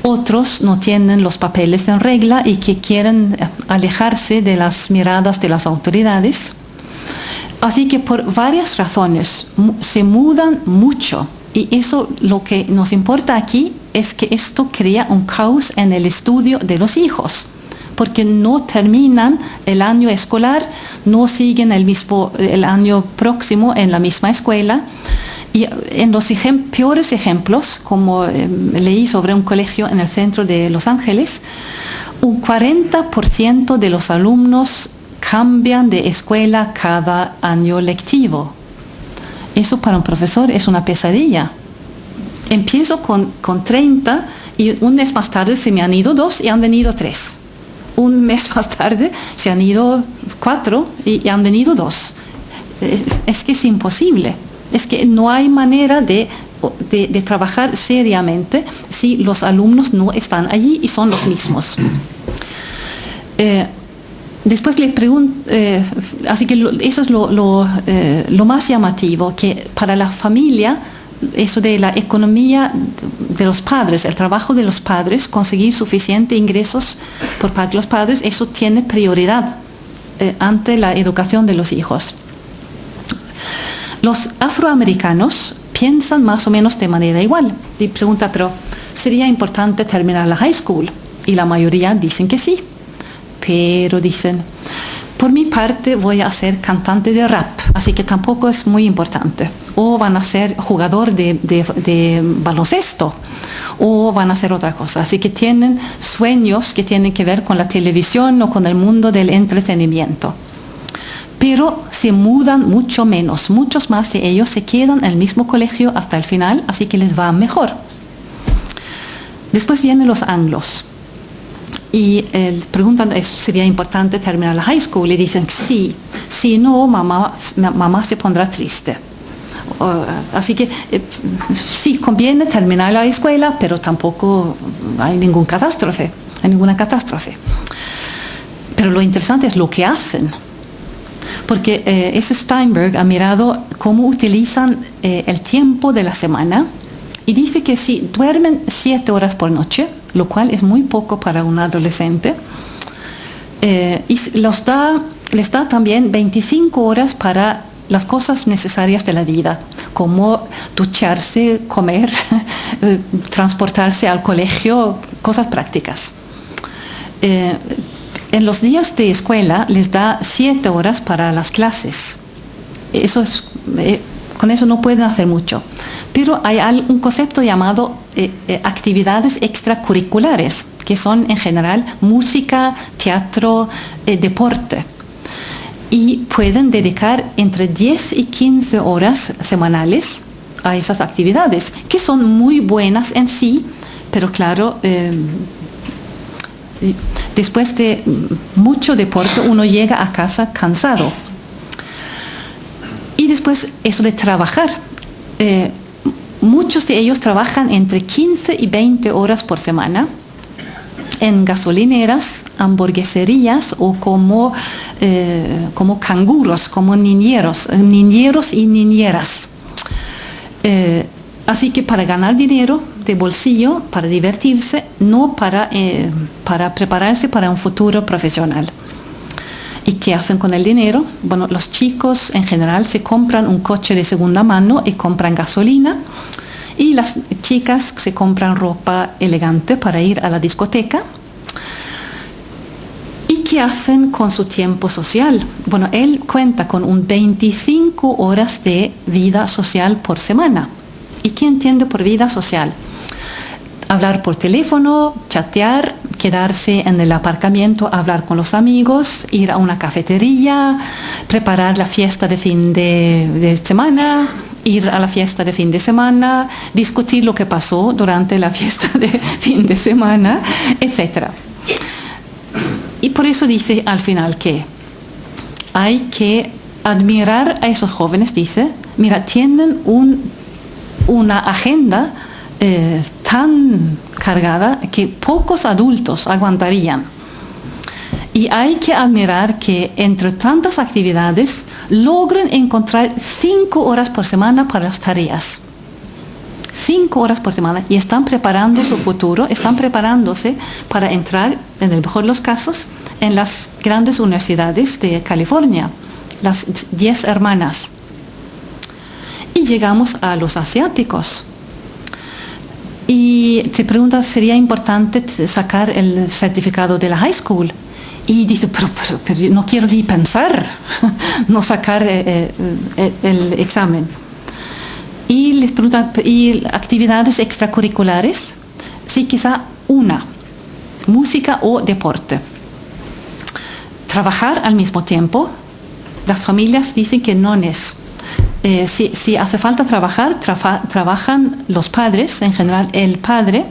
Otros no tienen los papeles en regla y que quieren alejarse de las miradas de las autoridades. Así que por varias razones se mudan mucho. Y eso, lo que nos importa aquí es que esto crea un caos en el estudio de los hijos, porque no terminan el año escolar, no siguen el año próximo en la misma escuela. Y en los peores ejemplos, como leí sobre un colegio en el centro de Los Ángeles, un 40% de los alumnos cambian de escuela cada año lectivo. Eso para un profesor es una pesadilla. Empiezo con 30 y un mes más tarde se me han ido 2 y han venido 3. Un mes más tarde se han ido 4 y han venido 2. Es que es imposible. Es que no hay manera de trabajar seriamente si los alumnos no están allí y son los mismos. Después le pregunto, así que eso es lo más llamativo, que para la familia, eso de la economía de los padres, el trabajo de los padres, conseguir suficientes ingresos por parte de los padres, eso tiene prioridad ante la educación de los hijos. Los afroamericanos piensan más o menos de manera igual. Y pregunta, pero ¿sería importante terminar la high school? Y la mayoría dicen que sí. Pero dicen, por mi parte voy a ser cantante de rap, así que tampoco es muy importante. O van a ser jugador de baloncesto, o van a hacer otra cosa. Así que tienen sueños que tienen que ver con la televisión o con el mundo del entretenimiento. Pero se mudan mucho menos, muchos más de ellos se quedan en el mismo colegio hasta el final, así que les va mejor. Después vienen los anglos. Y preguntan, ¿sería importante terminar la high school? Y dicen, sí, si no, mamá se pondrá triste. Así que sí, conviene terminar la escuela, pero tampoco hay ninguna catástrofe. Pero lo interesante es lo que hacen. Porque ese Steinberg ha mirado cómo utilizan el tiempo de la semana y dice que si duermen 7 horas por noche, lo cual es muy poco para un adolescente, y les da también 25 horas para las cosas necesarias de la vida, como ducharse, comer, transportarse al colegio, cosas prácticas. En los días de escuela les da 7 horas para las clases. Con eso no pueden hacer mucho. Pero hay un concepto llamado actividades extracurriculares, que son en general música, teatro, deporte. Y pueden dedicar entre 10 y 15 horas semanales a esas actividades, que son muy buenas en sí, pero claro, después de mucho deporte uno llega a casa cansado. Y después eso de trabajar. Muchos de ellos trabajan entre 15 y 20 horas por semana. en gasolineras, hamburgueserías o como canguros, como niñeros y niñeras. Así que para ganar dinero de bolsillo, para divertirse, no para prepararse para un futuro profesional. ¿Y qué hacen con el dinero? Bueno, los chicos en general se compran un coche de segunda mano y compran gasolina, y las chicas se compran ropa elegante para ir a la discoteca. ¿Y qué hacen con su tiempo social? Bueno, él cuenta con 25 horas de vida social por semana. ¿Y qué entiende por vida social? Hablar por teléfono, chatear, quedarse en el aparcamiento, hablar con los amigos, ir a una cafetería, preparar la fiesta de fin de semana, ir a la fiesta de fin de semana, discutir lo que pasó durante la fiesta de fin de semana, etc. Y por eso dice al final que hay que admirar a esos jóvenes, dice, mira, tienen una agenda tan cargada que pocos adultos aguantarían. Y hay que admirar que entre tantas actividades logren encontrar 5 horas por semana para las tareas. 5 horas por semana, y están preparando su futuro, están preparándose para entrar, en el mejor de los casos, en las grandes universidades de California, las 10 hermanas. Y llegamos a los asiáticos. Y te preguntas, ¿sería importante sacar el certificado de la high school? Y dice, pero no quiero ni pensar no sacar el examen. Y les preguntan, ¿y actividades extracurriculares? Sí, quizá una, música o deporte. Trabajar al mismo tiempo, las familias dicen que no es. Si hace falta trabajar, trabajan los padres, en general el padre,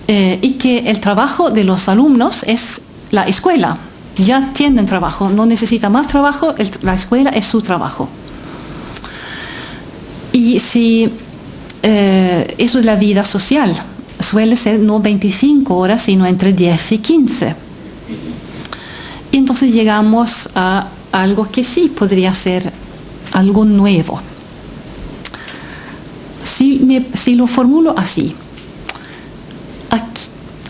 y que el trabajo de los alumnos es la escuela. Ya tienen trabajo, no necesita más trabajo, la escuela es su trabajo. Y si eso es la vida social, suele ser no 25 horas, sino entre 10 y 15. Y entonces llegamos a algo que sí podría ser algo nuevo. Si lo formulo así,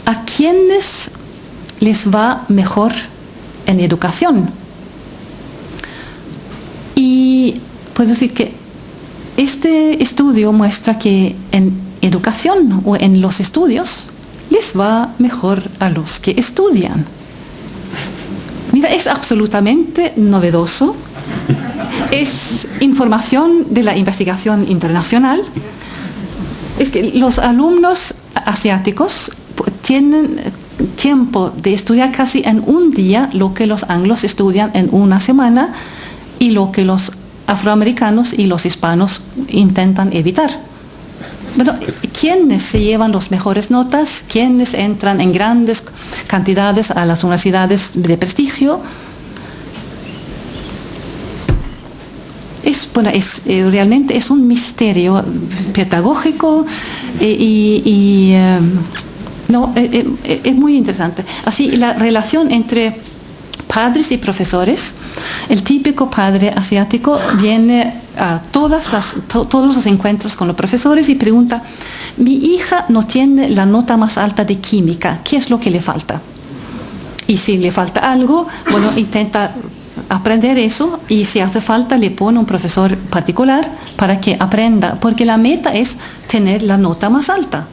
¿a quiénes les va mejor en educación? Y puedo decir que este estudio muestra que en educación o en los estudios les va mejor a los que estudian. Mira, es absolutamente novedoso. Es información de la investigación internacional. Es que los alumnos asiáticos tienen tiempo de estudiar casi en un día lo que los anglos estudian en una semana y lo que los afroamericanos y los hispanos intentan evitar. Bueno, ¿quiénes se llevan las mejores notas? ¿Quiénes entran en grandes cantidades a las universidades de prestigio? Realmente es un misterio pedagógico es muy interesante. Así, la relación entre padres y profesores, el típico padre asiático viene a todos los encuentros con los profesores y pregunta, mi hija no tiene la nota más alta de química, ¿qué es lo que le falta? Y si le falta algo, bueno, intenta aprender eso, y si hace falta le pone un profesor particular para que aprenda, porque la meta es tener la nota más alta.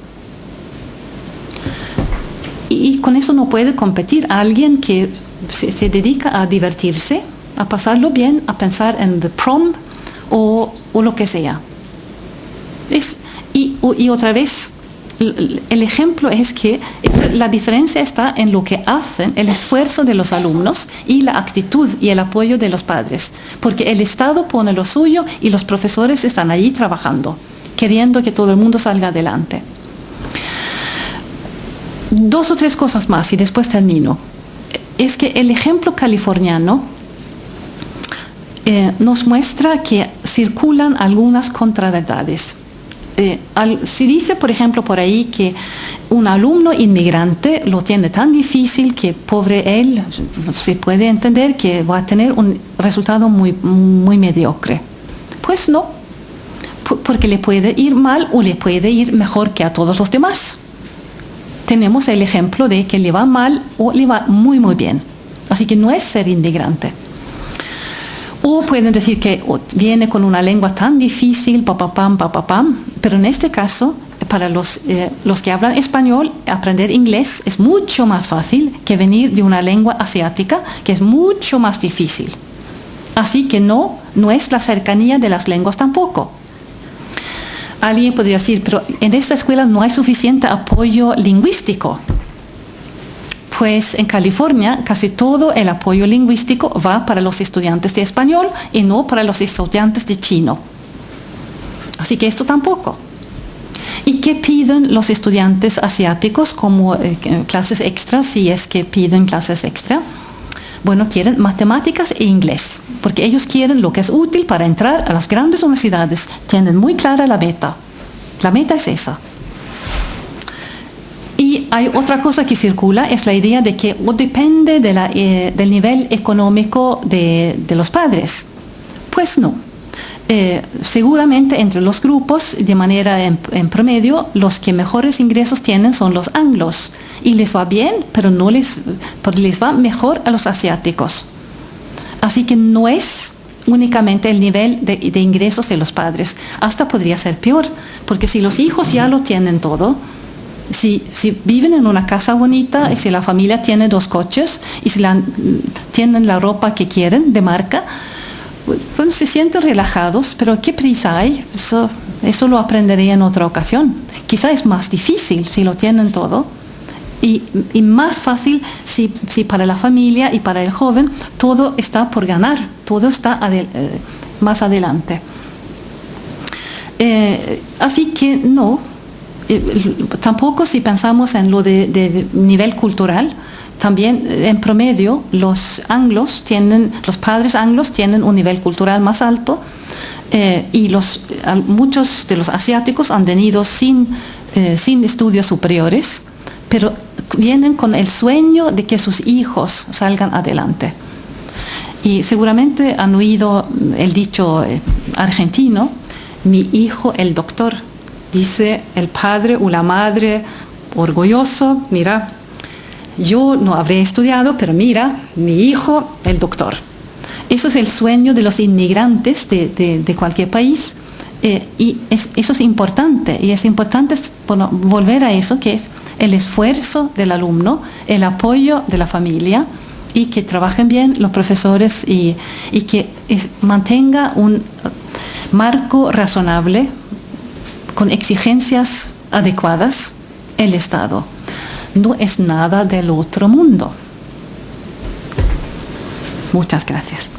Y con eso no puede competir alguien que se dedica a divertirse, a pasarlo bien, a pensar en the prom o lo que sea. Y otra vez, el ejemplo es que la diferencia está en lo que hacen, el esfuerzo de los alumnos y la actitud y el apoyo de los padres, porque el Estado pone lo suyo y los profesores están allí trabajando, queriendo que todo el mundo salga adelante. 2 o 3 cosas más y después termino. Es que el ejemplo californiano nos muestra que circulan algunas contraverdades. Se dice, por ejemplo, por ahí que un alumno inmigrante lo tiene tan difícil que pobre él, se puede entender que va a tener un resultado muy, muy mediocre. Pues no, porque le puede ir mal o le puede ir mejor que a todos los demás. Tenemos el ejemplo de que le va mal o le va muy, muy bien. Así que no es ser inmigrante. O pueden decir que viene con una lengua tan difícil, papapam, pero en este caso, para los que hablan español, aprender inglés es mucho más fácil que venir de una lengua asiática, que es mucho más difícil. Así que no es la cercanía de las lenguas tampoco. Alguien podría decir, pero en esta escuela no hay suficiente apoyo lingüístico. Pues en California casi todo el apoyo lingüístico va para los estudiantes de español y no para los estudiantes de chino. Así que esto tampoco. ¿Y qué piden los estudiantes asiáticos como clases extras, si es que piden clases extra? Bueno, quieren matemáticas e inglés, porque ellos quieren lo que es útil para entrar a las grandes universidades. Tienen muy clara la meta. La meta es esa. Y hay otra cosa que circula, es la idea de que depende del nivel económico de los padres. Pues no. Seguramente entre los grupos, de manera en promedio, los que mejores ingresos tienen son los anglos. Y les va bien, pero les va mejor a los asiáticos. Así que no es únicamente el nivel de ingresos de los padres. Hasta podría ser peor, porque si los hijos ya lo tienen todo, si viven en una casa bonita y si la familia tiene 2 coches y si tienen la ropa que quieren de marca, bueno, se sienten relajados, pero ¿qué prisa hay? Eso lo aprendería en otra ocasión. Quizá es más difícil si lo tienen todo y más fácil si para la familia y para el joven todo está por ganar, todo está más adelante. Así que no. Tampoco si pensamos en lo de nivel cultural, también en promedio los padres anglos tienen un nivel cultural más alto y muchos de los asiáticos han venido sin estudios superiores, pero vienen con el sueño de que sus hijos salgan adelante. Y seguramente han oído el dicho argentino, mi hijo el doctor. Dice el padre o la madre orgulloso, mira, yo no habré estudiado, pero mira, mi hijo, el doctor. Eso es el sueño de los inmigrantes de cualquier país y eso es importante. Y es importante volver a eso, que es el esfuerzo del alumno, el apoyo de la familia y que trabajen bien los profesores y que mantenga un marco razonable con exigencias adecuadas el Estado. No es nada del otro mundo. Muchas gracias.